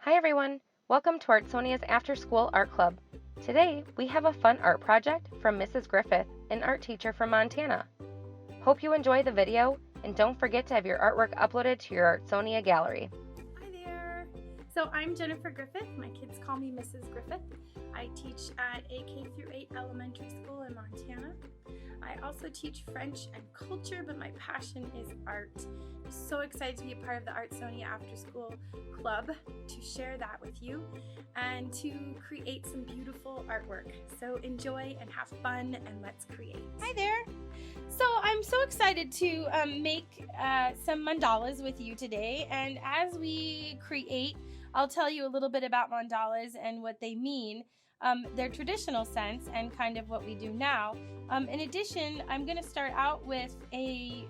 Hi everyone, welcome to Artsonia's After School Art Club. Today we have a fun art project from Mrs. Griffith, an art teacher from Montana. Hope you enjoy the video and don't forget to have your artwork uploaded to your Artsonia gallery. Hi there! So I'm Jennifer Griffith. My kids call me Mrs. Griffith. I teach at a K-8 elementary school in Montana. I also teach French and culture, but my passion is art. I'm so excited to be a part of the Artsonia After School Club to share that with you and to create some beautiful artwork. So enjoy and have fun and let's create. Hi there! So I'm so excited to make some mandalas with you today, and as we create, I'll tell you a little bit about mandalas and what they mean, their traditional sense and kind of what we do now. In addition, I'm going to start out with a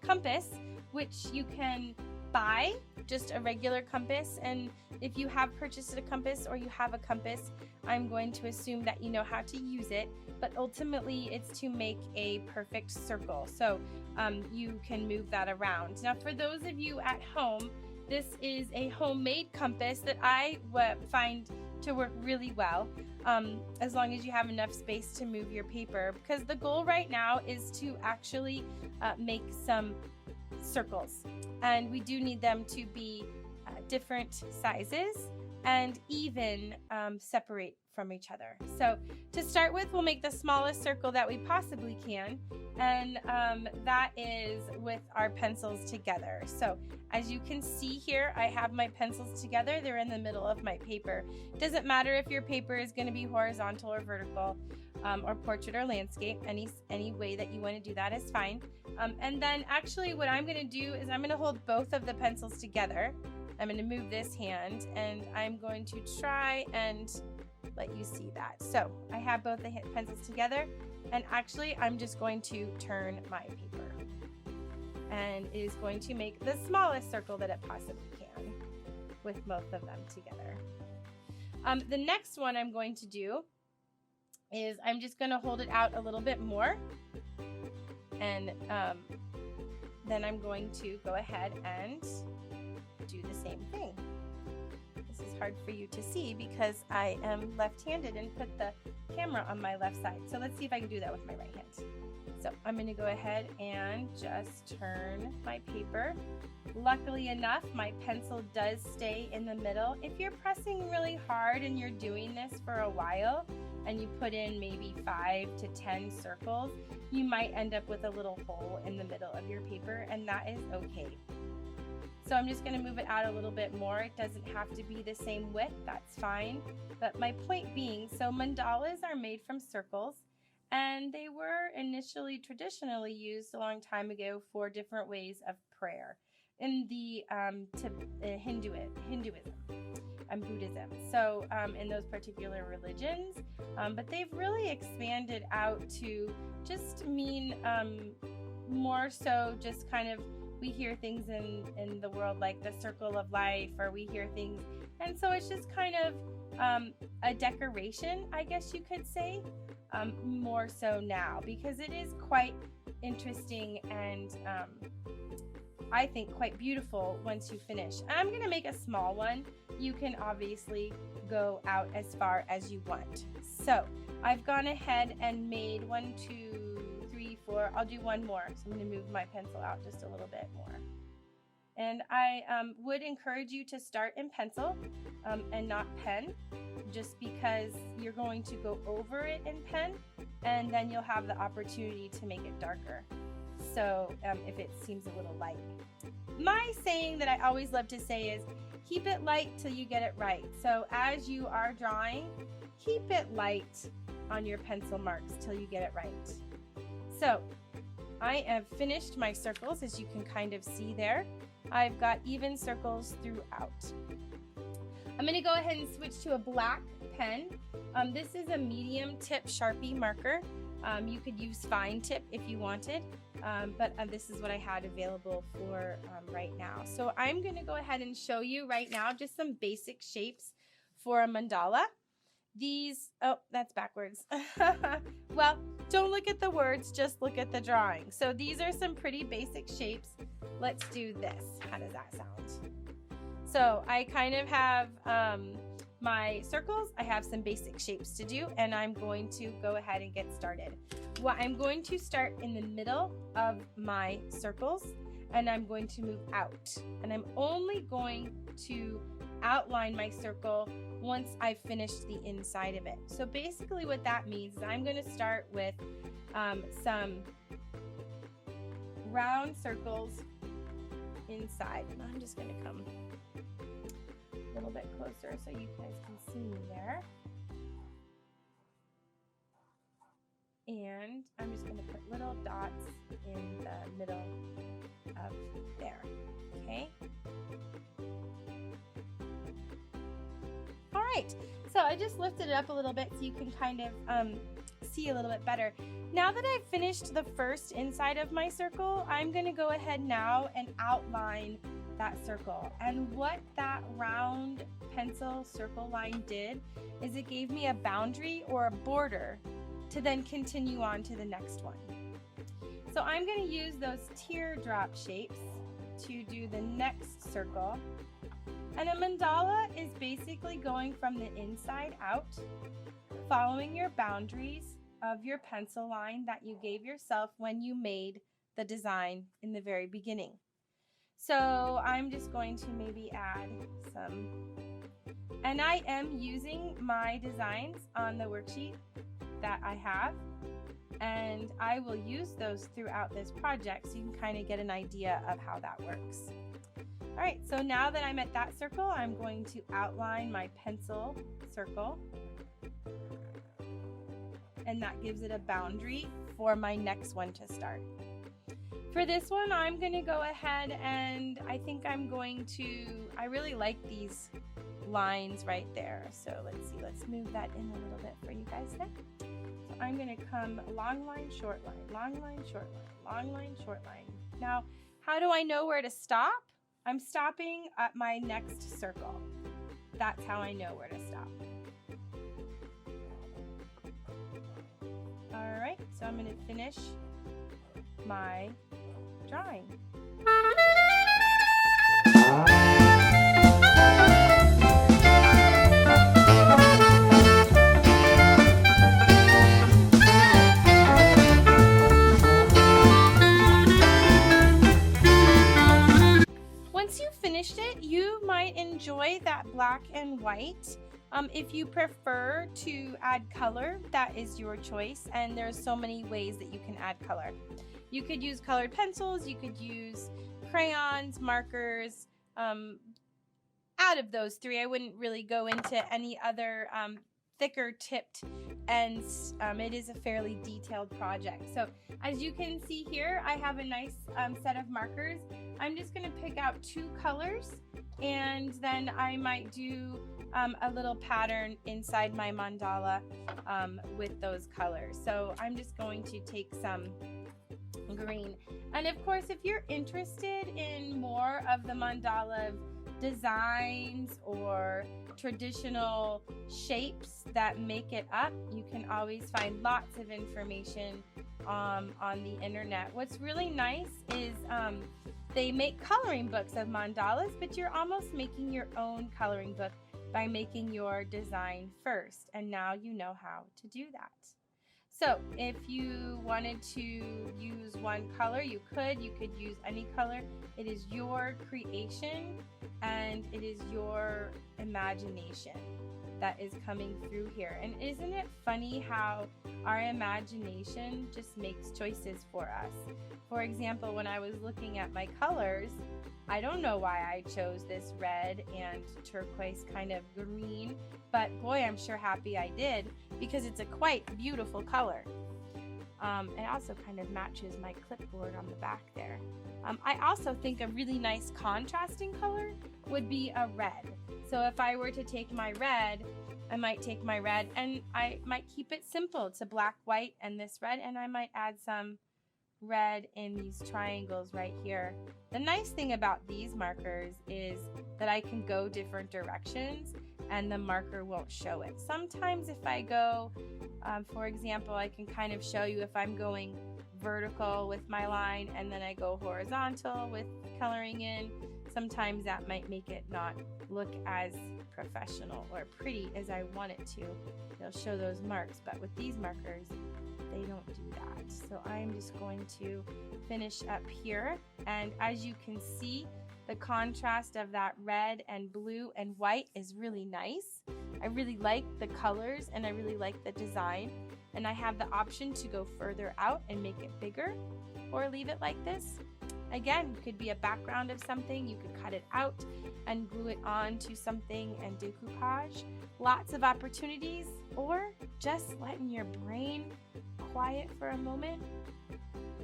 compass, which you can buy, just a regular compass, and if you have purchased a compass or you have a compass, I'm going to assume that you know how to use it, but ultimately it's to make a perfect circle, so you can move that around. Now for those of you at home, this is a homemade compass that I find to work really well, as long as you have enough space to move your paper, because the goal right now is to actually make some circles, and we do need them to be different sizes and even separate from each other. So to start with, we'll make the smallest circle that we possibly can, and that is with our pencils together. So as you can see here, I have my pencils together. They're in the middle of my paper. It doesn't matter if your paper is going to be horizontal or vertical, or portrait or landscape. Any way that you want to do that is fine. And then actually what I'm going to do is I'm going to hold both of the pencils together. I'm going to move this hand and I'm going to try and let you see that. So I have both the pencils together, and actually I'm just going to turn my paper, and it is going to make the smallest circle that it possibly can with both of them together. The next one I'm going to do is I'm just going to hold it out a little bit more, and then I'm going to go ahead and do the same thing. This is hard for you to see because I am left-handed and put the camera on my left side. So let's see if I can do that with my right hand. So I'm going to go ahead and just turn my paper. Luckily enough, my pencil does stay in the middle. If you're pressing really hard and you're doing this for a while and you put in maybe 5 to 10 circles, you might end up with a little hole in the middle of your paper, and that is okay. So I'm just going to move it out a little bit more. It doesn't have to be the same width, that's fine. But my point being, so mandalas are made from circles, and they were initially traditionally used a long time ago for different ways of prayer in the Hinduism and Buddhism. So in those particular religions, but they've really expanded out to just mean more so just kind of, we hear things in the world like the circle of life, or we hear things, and so it's just kind of a decoration, I guess you could say, more so now, because it is quite interesting and I think quite beautiful once you finish. I'm going to make a small one. You can obviously go out as far as you want. So I've gone ahead and made 1, 2, 3, 4. I'll do one more. So I'm going to move my pencil out just a little bit more. And I would encourage you to start in pencil and not pen, just because you're going to go over it in pen, and then you'll have the opportunity to make it darker. So if it seems a little light. My saying that I always love to say is, keep it light till you get it right. So as you are drawing, keep it light on your pencil marks till you get it right. So I have finished my circles, as you can kind of see there. I've got even circles throughout. I'm going to go ahead and switch to a black pen. This is a medium tip Sharpie marker. You could use fine tip if you wanted, but this is what I had available for right now. So I'm going to go ahead and show you right now just some basic shapes for a mandala. These, oh, that's backwards. Well, don't look at the words, just look at the drawing. So these are some pretty basic shapes. Let's do this. How does that sound? So I kind of have my circles. I have some basic shapes to do, and I'm going to go ahead and get started. Well, I'm going to start in the middle of my circles, and I'm going to move out. And I'm only going to outline my circle once I've finished the inside of it. So basically what that means is I'm going to start with some round circles inside. And I'm just going to come a little bit closer so you guys can see me there. And I'm just going to put little dots in the middle of there. Okay. All right, so I just lifted it up a little bit so you can kind of see a little bit better. Now that I've finished the first inside of my circle, I'm going to go ahead now and outline that circle. And what that round pencil circle line did is it gave me a boundary or a border to then continue on to the next one. So I'm going to use those teardrop shapes to do the next circle. And a mandala is basically going from the inside out, following your boundaries of your pencil line that you gave yourself when you made the design in the very beginning. So I'm just going to maybe add some, and I am using my designs on the worksheet that I have, and I will use those throughout this project so you can kind of get an idea of how that works. All right, so now that I'm at that circle, I'm going to outline my pencil circle, and that gives it a boundary for my next one to start. For this one, I'm going to go ahead and I think I'm going to, I really like these lines right there. So let's see, let's move that in a little bit for you guys there. So I'm going to come long line, short line, long line, short line, long line, short line. Now, how do I know where to stop? I'm stopping at my next circle. That's how I know where to stop. All right, so I'm going to finish my drawing. Once you've finished it, you might enjoy that black and white. If you prefer to add color, that is your choice, and there's so many ways that you can add color. You could use colored pencils, you could use crayons, markers. Out of those three, I wouldn't really go into any other thicker tipped ends. It is a fairly detailed project. So as you can see here, I have a nice set of markers. I'm just going to pick out 2 colors, and then I might do a little pattern inside my mandala with those colors. So I'm just going to take some green. And of course, if you're interested in more of the mandala designs or traditional shapes that make it up, you can always find lots of information on the internet. What's really nice is they make coloring books of mandalas, but you're almost making your own coloring book by making your design first, and now you know how to do that. So if you wanted to use one color, you could use any color. It is your creation and it is your imagination that is coming through here. And isn't it funny how our imagination just makes choices for us? For example, when I was looking at my colors, I don't know why I chose this red and turquoise kind of green, but boy, I'm sure happy I did, because it's a quite beautiful color. It also kind of matches my clipboard on the back there. I also think a really nice contrasting color would be a red. So if I were to take my red, I might take my red and I might keep it simple to black, white, and this red, and I might add some red in these triangles right here. The nice thing about these markers is that I can go different directions and the marker won't show it. Sometimes if I go, for example, I can kind of show you if I'm going vertical with my line and then I go horizontal with coloring in. sometimes that might make it not look as professional or pretty as I want it to. They'll show those marks, but with these markers, they don't do that. So I'm just going to finish up here, and as you can see, the contrast of that red and blue and white is really nice. I really like the colors and I really like the design, and I have the option to go further out and make it bigger or leave it like this. Again, it could be a background of something. You could cut it out and glue it on to something and decoupage. Lots of opportunities, or just letting your brain quiet for a moment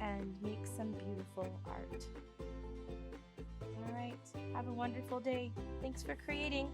and make some beautiful art. All right, have a wonderful day. Thanks for creating.